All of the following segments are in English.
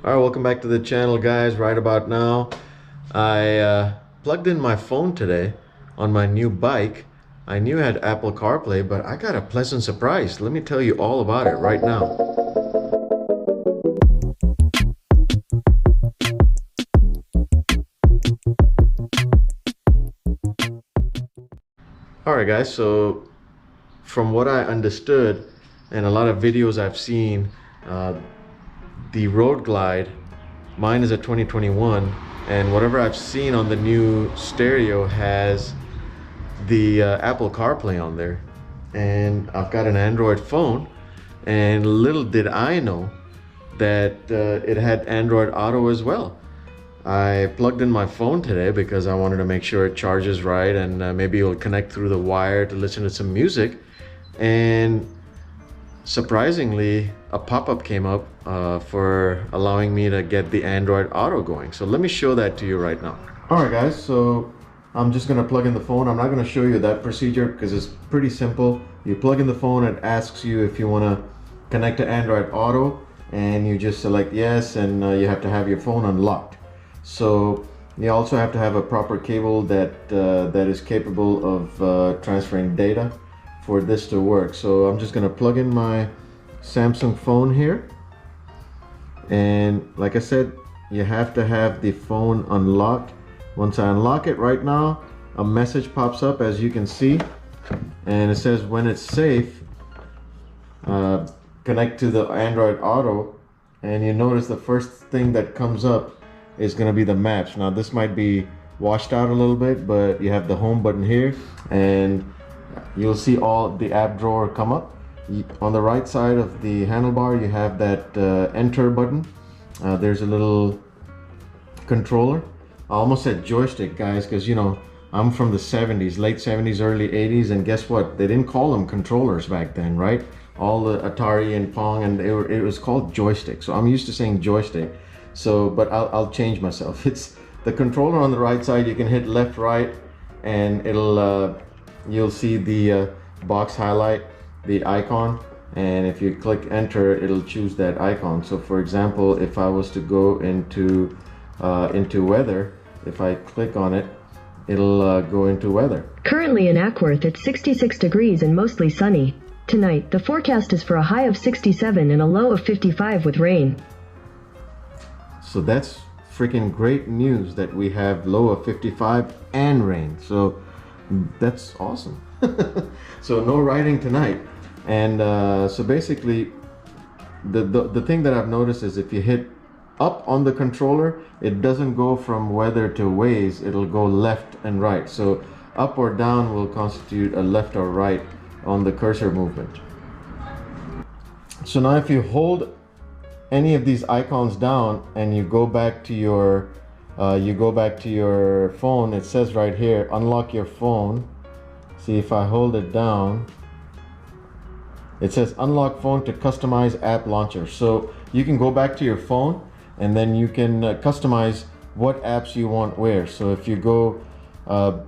All right, welcome back to the channel, guys. Right about now, I plugged in my phone today on my new bike. I knew I had Apple CarPlay, but I got a pleasant surprise. Let me tell you all about it right now. All right, guys, so from what I understood and a lot of videos I've seen, the Road Glide, mine is a 2021, and whatever I've seen on the new stereo has the Apple CarPlay on there. And I've got an Android phone, and little did I know that it had Android Auto as well. I plugged in my phone today because I wanted to make sure it charges right, and maybe it'll connect through the wire to listen to some music. And surprisingly, a pop-up came up for allowing me to get the Android Auto going. So let me show that to you right now. All right, guys, so I'm just gonna plug in the phone. I'm not gonna show you that procedure because it's pretty simple. You plug in the phone, it asks you if you wanna connect to Android Auto, and you just select yes, and you have to have your phone unlocked. So you also have to have a proper cable that is capable of transferring data for this to work. So I'm just gonna plug in my Samsung phone here, and like I said, you have to have the phone unlocked. Once I unlock it right now, a message pops up, as you can see, and it says when it's safe, connect to the Android Auto. And you notice the first thing that comes up is going to be the maps. Now this might be washed out a little bit, but you have the home button here, and you'll see all the app drawer come up. On the right side of the handlebar, you have that enter button. There's a little controller. I almost said joystick, guys, because you know I'm from the 70s, late 70s, early 80s, and guess what? They didn't call them controllers back then, right? All the Atari and Pong, and it was called joystick. So I'm used to saying joystick. So, but I'll change myself. It's the controller on the right side. You can hit left, right, and it'll you'll see the box highlight, the icon, and if you click enter, it'll choose that icon. So, for example, if I was to go into weather, if I click on it, it'll go into weather. Currently in Ackworth, it's 66 degrees and mostly sunny. Tonight, the forecast is for a high of 67 and a low of 55 with rain. So that's freaking great news that we have low of 55 and rain. So that's awesome. So no riding tonight. And so basically, the thing that I've noticed is if you hit up on the controller, it doesn't go from weather to Waze, it'll go left and right. So up or down will constitute a left or right on the cursor movement. So now if you hold any of these icons down and you go back to your phone, it says right here, unlock your phone. See, if I hold it down, it says unlock phone to customize app launcher. So you can go back to your phone, and then you can customize what apps you want where. So if you go,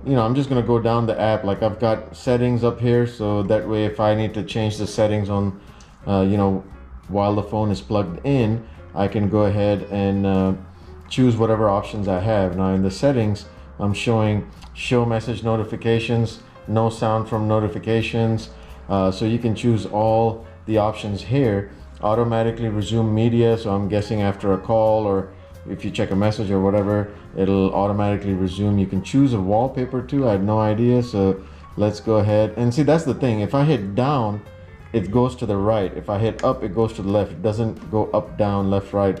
you know, I'm just gonna go down the app. Like I've got settings up here, so that way if I need to change the settings on, you know, while the phone is plugged in, I can go ahead and choose whatever options I have. Now in the settings, I'm showing show message notifications, no sound from notifications. So you can choose all the options here. Automatically resume media, so I'm guessing after a call or if you check a message or whatever, it'll automatically resume. You can choose a wallpaper too. I had no idea, so let's go ahead and see. That's the thing, if I hit down, it goes to the right. If I hit up, it goes to the left. It doesn't go up, down, left, right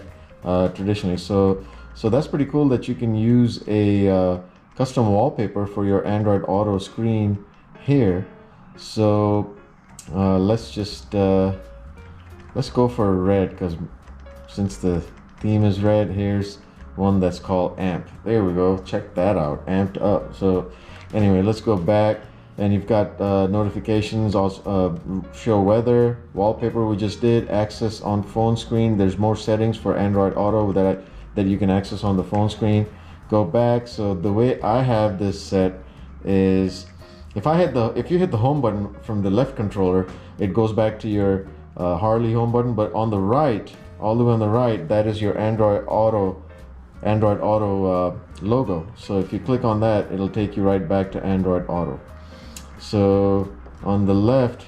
traditionally. So that's pretty cool that you can use a custom wallpaper for your Android Auto screen here. So let's just let's go for red, because since the theme is red, here's one that's called amp. There we go, check that out, amped up. So anyway, let's go back, and you've got notifications, also show weather, wallpaper we just did, access on phone screen. There's more settings for Android Auto that you can access on the phone screen. Go back. So the way I have this set is if you hit the home button from the left controller, it goes back to your Harley home button, but on the right all the way on the right, that is your Android Auto logo. So if you click on that, it'll take you right back to Android Auto. So on the left,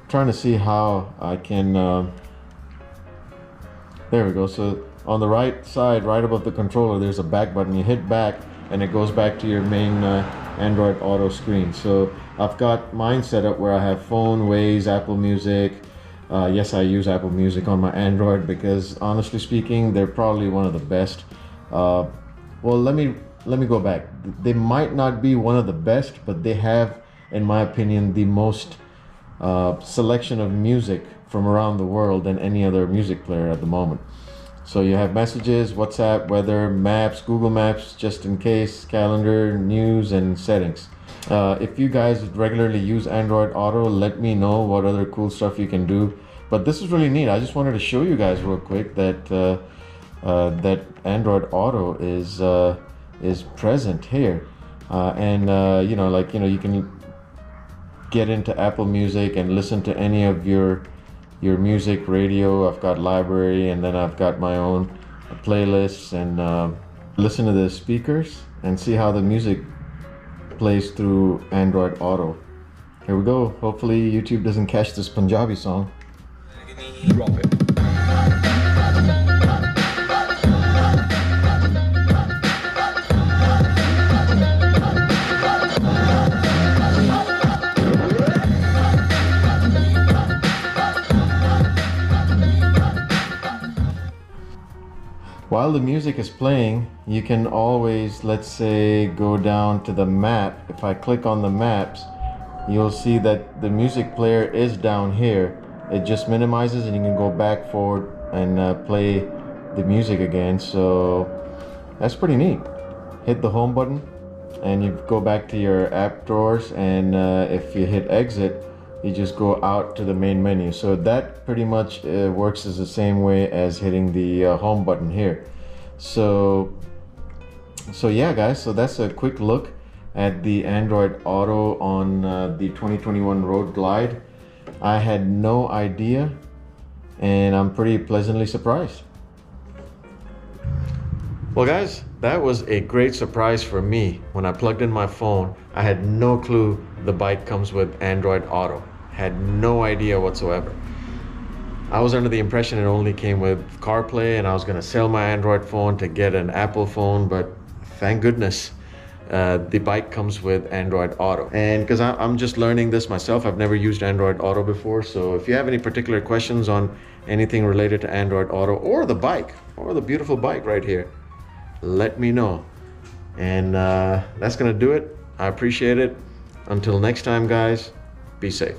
trying to see how I can there we go. So on the right side, right above the controller, there's a back button. You hit back and it goes back to your main Android Auto screen. So I've got mine set up where I have phone, Waze, Apple Music. Yes, I use Apple Music on my Android because honestly speaking, they're probably one of the best. Well, let me go back. They might not be one of the best, but they have, in my opinion, the most selection of music from around the world than any other music player at the moment. So you have messages, WhatsApp, weather, maps, Google Maps, just in case, calendar, news, and settings. If you guys regularly use Android Auto, let me know what other cool stuff you can do. But this is really neat. I just wanted to show you guys real quick that that Android Auto is present here, and you know, like, you know, you can get into Apple Music and listen to any of your music, radio. I've got library, and then I've got my own playlists, and listen to the speakers and see how the music plays through Android Auto. Here we go. Hopefully YouTube doesn't catch this Punjabi song. Drop it. While the music is playing, you can always, let's say, go down to the map. If I click on the maps, you'll see that the music player is down here. It just minimizes and you can go back forward and play the music again. So that's pretty neat. Hit the home button and you go back to your app drawers, and if you hit exit, you just go out to the main menu. So that pretty much works as the same way as hitting the home button here. So yeah guys, so that's a quick look at the Android Auto on the 2021 Road Glide. I had no idea, and I'm pretty pleasantly surprised. Well guys, that was a great surprise for me. When I plugged in my phone, I had no clue the bike comes with Android Auto. Had no idea whatsoever. I was under the impression it only came with CarPlay, and I was gonna sell my Android phone to get an Apple phone, but thank goodness the bike comes with Android Auto. And because I'm just learning this myself, I've never used Android Auto before. So if you have any particular questions on anything related to Android Auto or the bike, or the beautiful bike right here, let me know. And that's gonna do it. I appreciate it. Until next time guys, be safe.